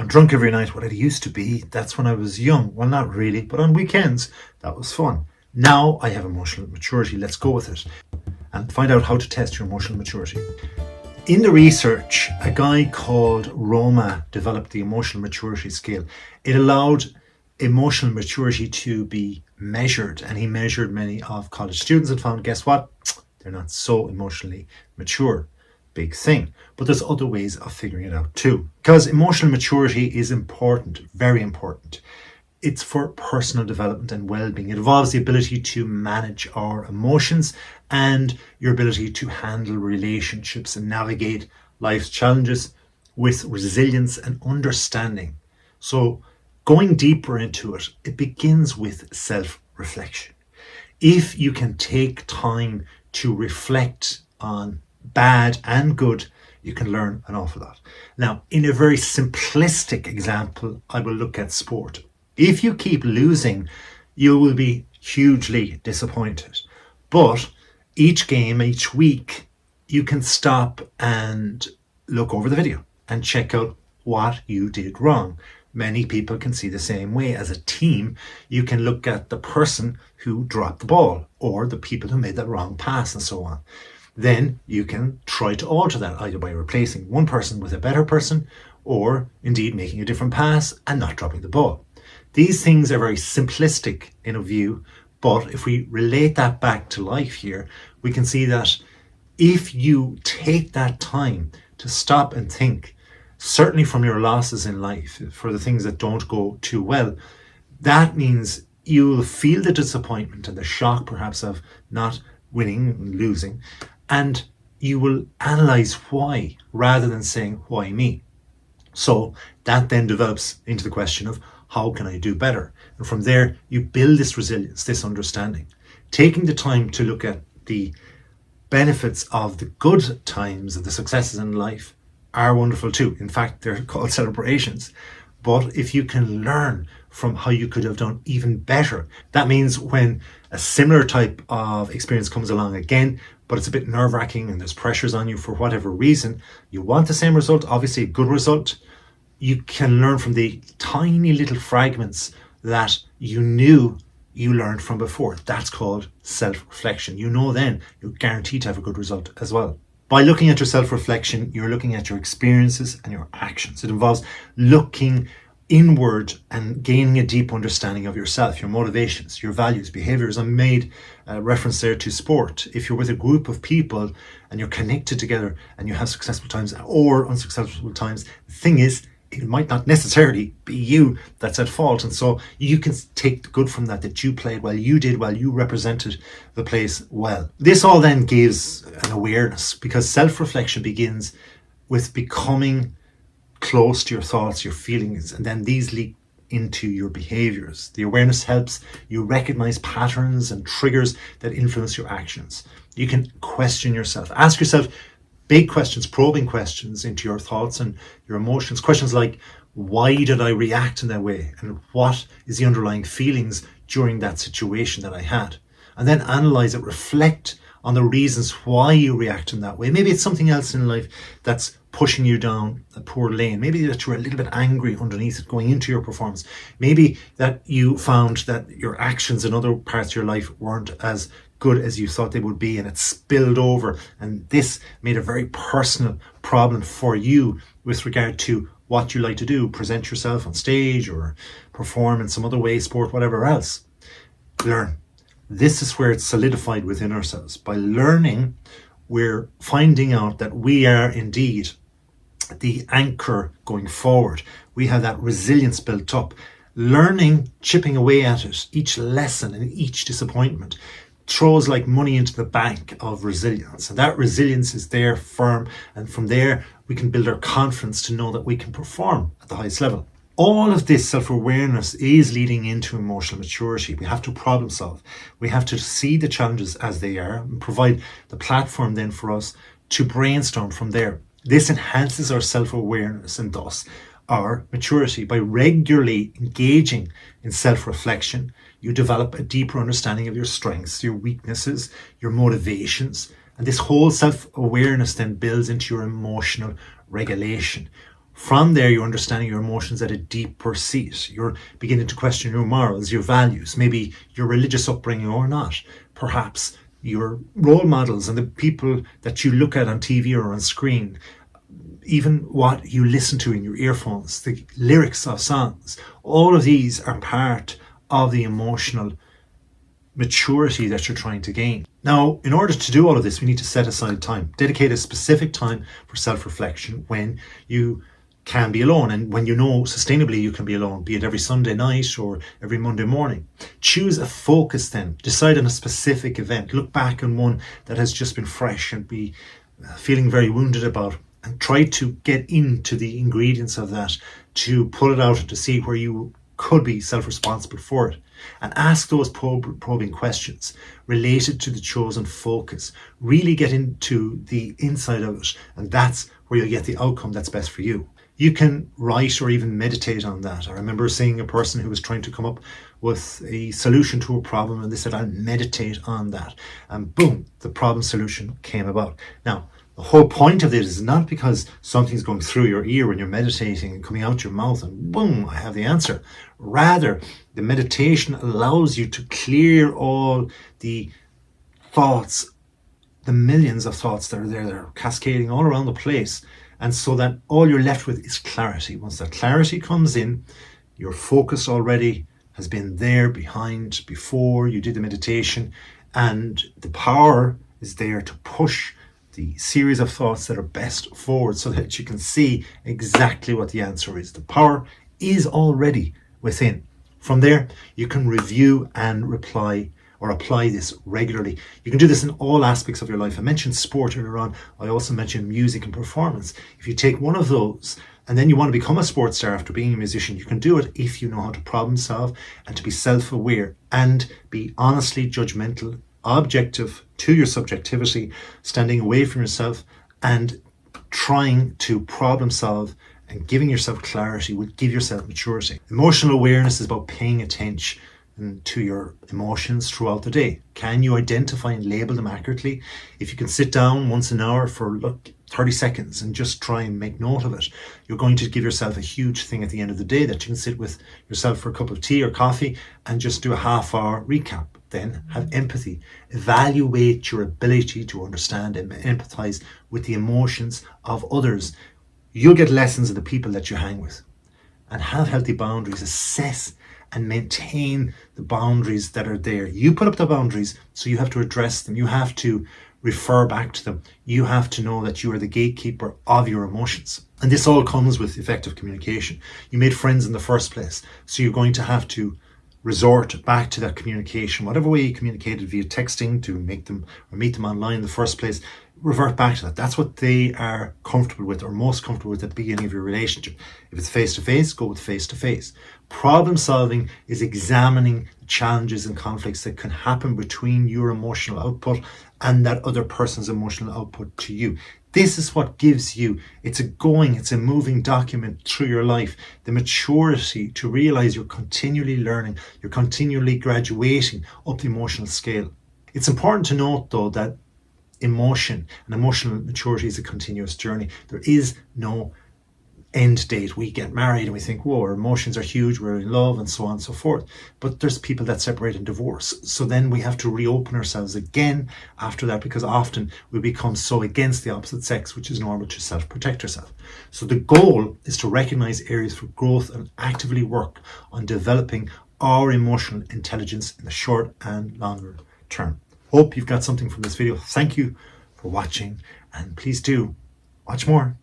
I'm drunk every night. What I used to be, that's when I was young. Well, not really, but on weekends, that was fun. Now I have emotional maturity. Let's go with it and find out how to test your emotional maturity. In the research, a guy called Roma developed the emotional maturity scale. It allowed emotional maturity to be measured, and he measured many of college students and found, guess what? They're not so emotionally mature. Big thing. But there's other ways of figuring it out too. Because emotional maturity is important, very important. It's for personal development and well-being. It involves the ability to manage our emotions and your ability to handle relationships and navigate life's challenges with resilience and understanding. So going deeper into it, it begins with self-reflection. If you can take time to reflect on bad and good, you can learn an awful lot. Now, in a very simplistic example, I will look at sport. If you keep losing, you will be hugely disappointed. But each game, each week, you can stop and look over the video and check out what you did wrong. Many people can see the same way. As a team, you can look at the person who dropped the ball or the people who made that wrong pass and so on. Then you can try to alter that either by replacing one person with a better person or indeed making a different pass and not dropping the ball. These things are very simplistic in a view, but if we relate that back to life here, we can see that if you take that time to stop and think, certainly from your losses in life, for the things that don't go too well, that means you'll feel the disappointment and the shock perhaps of not winning and losing, and you will analyze why rather than saying, why me? So that then develops into the question of, how can I do better? And from there, you build this resilience, this understanding. Taking the time to look at the benefits of the good times and the successes in life are wonderful too. In fact, they're called celebrations. But if you can learn from how you could have done even better, that means when a similar type of experience comes along again, but it's a bit nerve-wracking and there's pressures on you for whatever reason, you want the same result, obviously a good result, you can learn from the tiny little fragments that you knew you learned from before. That's called self-reflection. You know then you're guaranteed to have a good result as well. By looking at your self-reflection, you're looking at your experiences and your actions. It involves looking inward and gaining a deep understanding of yourself, your motivations, your values, behaviors. I made a reference there to sport. If you're with a group of people and you're connected together and you have successful times or unsuccessful times, the thing is, it might not necessarily be you that's at fault. And so you can take the good from that you played well, you did well, you represented the place well. This all then gives an awareness, because self-reflection begins with becoming close to your thoughts, your feelings, and then these leak into your behaviors. The awareness helps you recognize patterns and triggers that influence your actions. You can question yourself, ask yourself big questions, probing questions into your thoughts and your emotions. Questions like, why did I react in that way? And what is the underlying feelings during that situation that I had? And then analyze it, reflect on the reasons why you react in that way. Maybe it's something else in life that's pushing you down a poor lane. Maybe that you're a little bit angry underneath it going into your performance. Maybe that you found that your actions in other parts of your life weren't as good as you thought they would be, and it spilled over, and this made a very personal problem for you with regard to what you like to do, present yourself on stage or perform in some other way, sport, whatever else. Learn. This is where it's solidified within ourselves. By learning, we're finding out that we are indeed the anchor going forward. We have that resilience built up. Learning, chipping away at it, each lesson and each disappointment throws like money into the bank of resilience. And that resilience is there firm. And from there, we can build our confidence to know that we can perform at the highest level. All of this self-awareness is leading into emotional maturity. We have to problem solve. We have to see the challenges as they are and provide the platform then for us to brainstorm from there. This enhances our self-awareness and thus our maturity. By regularly engaging in self-reflection, you develop a deeper understanding of your strengths, your weaknesses, your motivations, and this whole self-awareness then builds into your emotional regulation. From there, you're understanding your emotions at a deeper seat. You're beginning to question your morals, your values, maybe your religious upbringing or not. Perhaps your role models and the people that you look at on TV or on screen, even what you listen to in your earphones, the lyrics of songs. All of these are part of the emotional maturity that you're trying to gain. Now, in order to do all of this, we need to set aside time, dedicate a specific time for self-reflection when you can be alone, and when you know sustainably you can be alone, be it every Sunday night or every Monday morning. Choose a focus then, decide on a specific event, look back on one that has just been fresh and be feeling very wounded about, and try to get into the ingredients of that, to pull it out and to see where you could be self-responsible for it, and ask those probing questions related to the chosen focus. Really get into the inside of it, and that's where you'll get the outcome that's best for you. You can write or even meditate on that. I remember seeing a person who was trying to come up with a solution to a problem, and they said, I'll meditate on that. And boom, the problem solution came about. Now, the whole point of this is not because something's going through your ear when you're meditating and coming out your mouth and boom, I have the answer. Rather, the meditation allows you to clear all the thoughts, the millions of thoughts that are there, that are cascading all around the place. And so that all you're left with is clarity. Once that clarity comes in, your focus already has been there behind before you did the meditation, and the power is there to push the series of thoughts that are best forward so that you can see exactly what the answer is. The power is already within. From there, you can review and reply or apply this regularly. You can do this in all aspects of your life. I mentioned sport earlier on. I also mentioned music and performance. If you take one of those and then you want to become a sports star after being a musician, you can do it if you know how to problem solve and to be self-aware and be honestly judgmental, objective to your subjectivity, standing away from yourself and trying to problem solve, and giving yourself clarity will give yourself maturity. Emotional awareness is about paying attention to your emotions throughout the day. Can you identify and label them accurately? If you can sit down once an hour for 30 seconds and just try and make note of it, you're going to give yourself a huge thing at the end of the day that you can sit with yourself for a cup of tea or coffee and just do a half-hour recap. Then have empathy. Evaluate your ability to understand and empathize with the emotions of others. You'll get lessons of the people that you hang with. And have healthy boundaries. Assess and maintain the boundaries that are there. You put up the boundaries, so you have to address them. You have to refer back to them. You have to know that you are the gatekeeper of your emotions. And this all comes with effective communication. You made friends in the first place, so you're going to have to resort back to that communication. Whatever way you communicated via texting to make them or meet them online in the first place, revert back to that. That's what they are comfortable with or most comfortable with at the beginning of your relationship. If it's face-to-face, go with face-to-face. Problem solving is examining the challenges and conflicts that can happen between your emotional output and that other person's emotional output to you. This is what gives you, it's a moving document through your life, the maturity to realize you're continually learning, you're continually graduating up the emotional scale. It's important to note though that emotion and emotional maturity is a continuous journey. There is no end date. We get married and we think, whoa, our emotions are huge, we're in love and so on and so forth. But there's people that separate and divorce. So then we have to reopen ourselves again after that, because often we become so against the opposite sex, which is normal to self-protect yourself. So the goal is to recognize areas for growth and actively work on developing our emotional intelligence in the short and longer term. Hope you've got something from this video. Thank you for watching, and please do watch more.